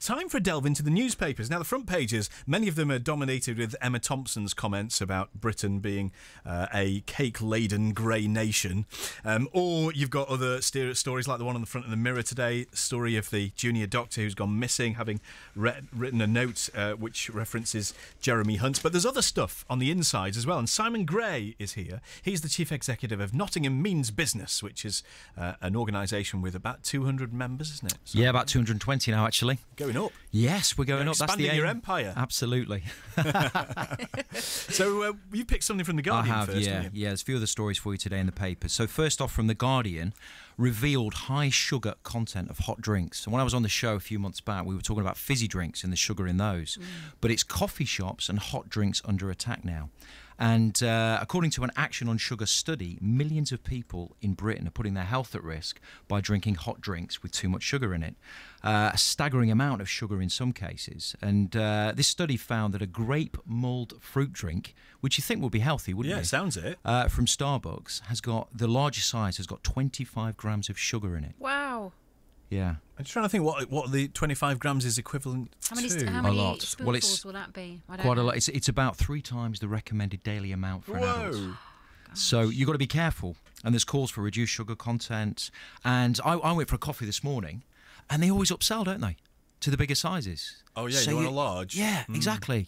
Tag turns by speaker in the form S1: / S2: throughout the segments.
S1: time for a delve into the newspapers. Now, the front pages, many of them are dominated with Emma Thompson's comments about Britain being a cake-laden grey nation. Or you've got other stories like the one on the front of the Mirror today, story of the junior doctor who's gone missing, having written a note which references Jeremy Hunt. But there's other stuff on the insides as well. And Simon Gray is here. He's the chief executive of Nottingham Means Business, which is an organisation with about 200 members, isn't it? So
S2: yeah, about 220 now, actually.
S1: Going up.
S2: Yes, we're going up. That's the aim.
S1: Expanding your empire.
S2: Absolutely.
S1: So you picked something from The Guardian first,
S2: yeah.
S1: didn't you?
S2: Yeah, there's a few other stories for you today in the papers. So first off, from The Guardian, revealed high sugar content of hot drinks. And when I was on the show a few months back, we were talking about fizzy drinks and the sugar in those. But it's coffee shops and hot drinks under attack now. And according to an Action on Sugar study, millions of people in Britain are putting their health at risk by drinking hot drinks with too much sugar in it. A staggering amount of sugar in some cases. And this study found that a grape mulled fruit drink, which you think would be healthy, wouldn't you?
S1: Yeah, sounds it.
S2: From Starbucks, has got, the largest size has got 25 grams of sugar in it.
S3: Wow.
S2: Yeah.
S1: I'm just trying to think what the 25 grams is equivalent
S3: How many
S1: to.
S2: A lot.
S3: spoonfuls will that be? I don't
S2: Quite
S3: know.
S2: a lot. It's about 3 times the recommended daily amount for an adult.
S1: Whoa.
S2: So you've got to be careful. And there's calls for reduced sugar content. And I went for a coffee this morning, and they always upsell, don't they, to the bigger sizes.
S1: Oh, yeah,
S2: So
S1: you want a large?
S2: Yeah, exactly.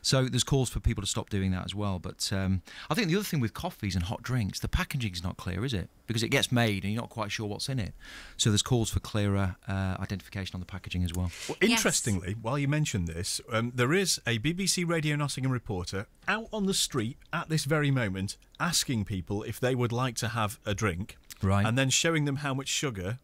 S2: So there's calls for people to stop doing that as well. But I think the other thing with coffees and hot drinks, the packaging's not clear, is it? Because it gets made and you're not quite sure what's in it. So there's calls for clearer identification on the packaging as well.
S1: Well, interestingly, while you mentioned this, there is a BBC Radio Nottingham reporter out on the street at this very moment asking people if they would like to have a drink,
S2: Right.
S1: and then showing them how much sugar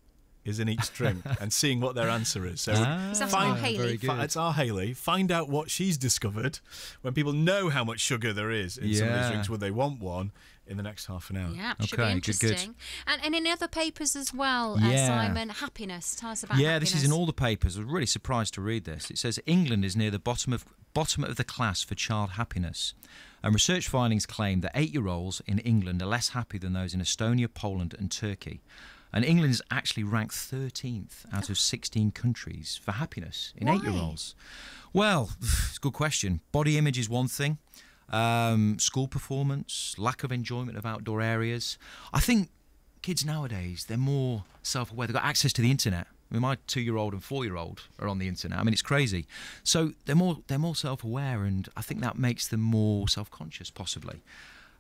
S1: is in each drink and seeing what their answer is. So
S3: Is that our Hayley?
S2: very good.
S1: it's our Hayley. Find out what she's discovered. When people know how much sugar there is in some of these
S2: Yeah.
S1: drinks, would they want one in the next half an hour?
S3: Yeah, should
S2: Okay,
S3: be
S2: good,
S3: interesting. And in other papers as well,
S2: Yeah.
S3: Simon, happiness. Tell us about
S2: Yeah,
S3: happiness.
S2: this is in all the papers. I was really surprised to read this. It says England is near the bottom of the class for child happiness. And research findings claim that 8-year-olds in England are less happy than those in Estonia, Poland and Turkey. And England is actually ranked 13th out of 16 countries for happiness in
S3: Why?
S2: 8-year-olds. Well, it's a good question. Body image is one thing. School performance, lack of enjoyment of outdoor areas. I think kids nowadays, they're more self-aware. They've got access to the internet. I mean, my 2-year-old and 4-year-old are on the internet. I mean, it's crazy. So they're more self-aware, and I think that makes them more self-conscious, possibly.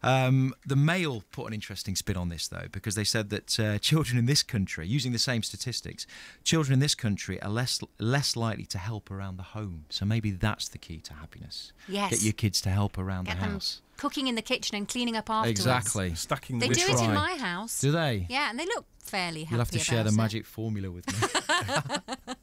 S2: The Mail put an interesting spin on this, though, because they said that children in this country, using the same statistics, children in this country are less likely to help around the home. So maybe that's the key to happiness.
S3: Yes.
S2: Get your kids to help around
S3: Get
S2: the
S3: them
S2: house.
S3: cooking in the kitchen and cleaning up afterwards.
S2: Exactly.
S1: Stacking
S3: They
S1: the
S3: do
S1: tray.
S3: it in
S2: try.
S3: my house.
S2: Do they?
S3: Yeah, and they look fairly happy
S2: You'll have to share the
S3: about it.
S2: magic formula with me.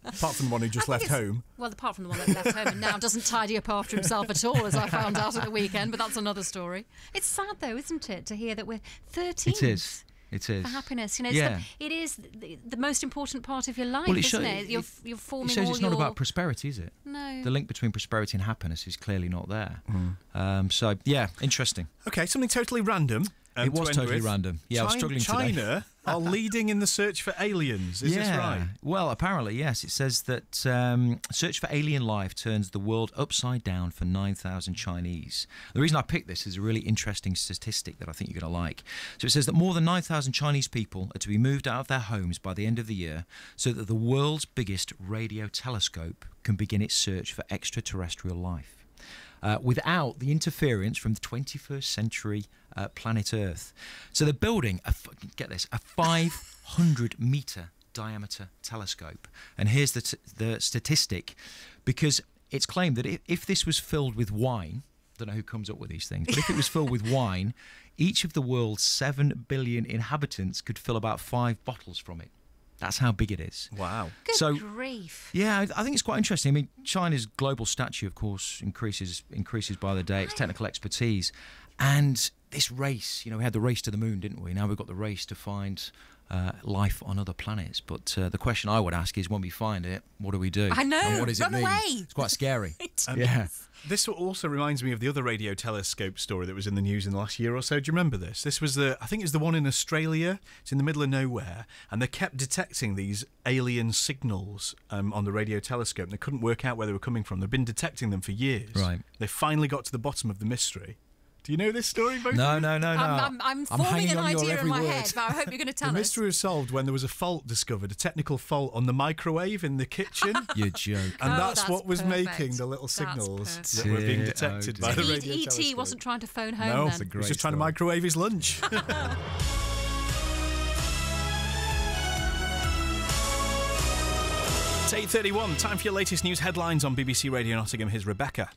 S1: Apart from the one who just
S3: I think
S1: left
S3: it's-
S1: home.
S3: Well, apart from the one that left home and now doesn't tidy up after himself at all, as I found out at the weekend, but that's another story. It's sad, though, isn't it, to hear that we're 13th
S2: It is. It is.
S3: for happiness. You know, it's
S2: Yeah.
S3: it is the most important part of your life,
S2: Well, it
S3: isn't
S2: shows-
S3: it? You're
S2: It
S3: forming
S2: shows
S3: all
S2: it's
S3: your...
S2: not about prosperity, is it?
S3: No.
S2: The link between prosperity and happiness is clearly not there. So, yeah, interesting.
S1: Okay, something totally random.
S2: It was
S1: to end
S2: totally
S1: with.
S2: random. Yeah, I was struggling today.
S1: China are leading in the search for aliens. Is this right?
S2: Well, apparently, yes. It says that search for alien life turns the world upside down for 9,000 Chinese. The reason I picked this is a really interesting statistic that I think you're going to like. So it says that more than 9,000 Chinese people are to be moved out of their homes by the end of the year so that the world's biggest radio telescope can begin its search for extraterrestrial life. Without the interference from the 21st century planet Earth. So they're building, get this, a 500-metre diameter telescope. And here's the statistic, because it's claimed that if this was filled with wine, I don't know who comes up with these things, but if it was filled with wine, each of the world's 7 billion inhabitants could fill about 5 bottles from it. That's how big it is.
S1: Wow.
S3: Good grief.
S2: Yeah, I think it's quite interesting. I mean, China's global stature, of course, increases by the day. Its technical expertise. And this race, we had the race to the moon, didn't we? Now we've got the race to find life on other planets. But the question I would ask is, when we find it, what do we do?
S3: I know.
S2: And what does it
S3: Run
S2: mean?
S3: away.
S2: It's quite scary.
S1: Yeah. This also reminds me of the other radio telescope story that was in the news in the last year or so. Do you remember this? This was I think it's the one in Australia. It's in the middle of nowhere, and they kept detecting these alien signals on the radio telescope, and they couldn't work out where they were coming from. They've been detecting them for years.
S2: Right.
S1: They finally got to the bottom of the mystery. Do you know this story, both?
S2: No.
S3: I'm forming an idea in my head, but I hope you're going to tell us.
S1: The mystery was solved when there was a fault discovered, a technical fault on the microwave in the kitchen.
S2: You're joking.
S1: And that's
S3: that's
S1: what was
S3: perfect.
S1: making the little
S3: That's
S1: signals
S3: perfect.
S1: that were being detected by the radio
S3: E.T.
S1: telescope.
S3: wasn't trying to phone home
S1: No,
S3: then.
S1: he was just trying to microwave his lunch. It's 8:31. Time for your latest news headlines on BBC Radio Nottingham. Here's Rebecca.